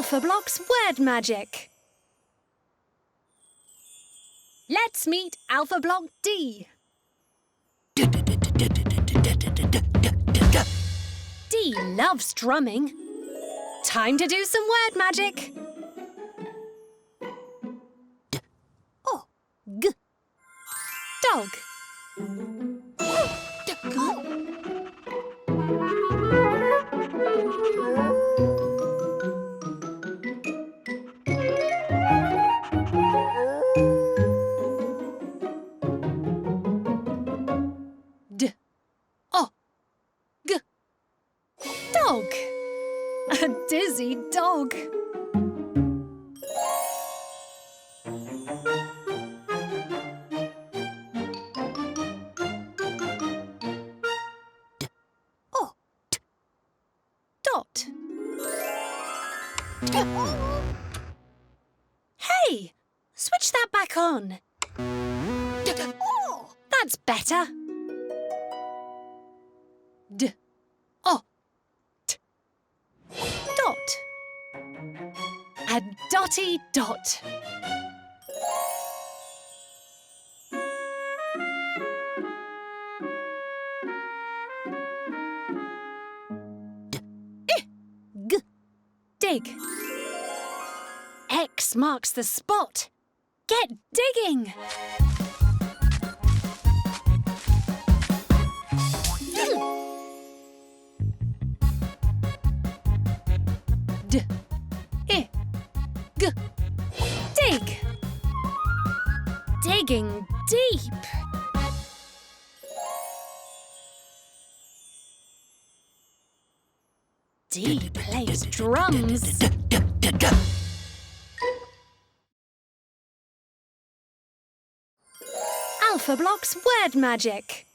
Alphablocks Word Magic. Let's meet Alphablock D. D loves drumming. Time to do some word magic. G. Dog. D. O. G. Dog. A dizzy dog. Dot. Hey! Switch that back on. That's better. D. O. T. Dot. A dotty dot. G. Dig. X marks the spot. Get digging. D. I. G. Dig. Digging deep. D plays drums. Alphablocks Word Magic.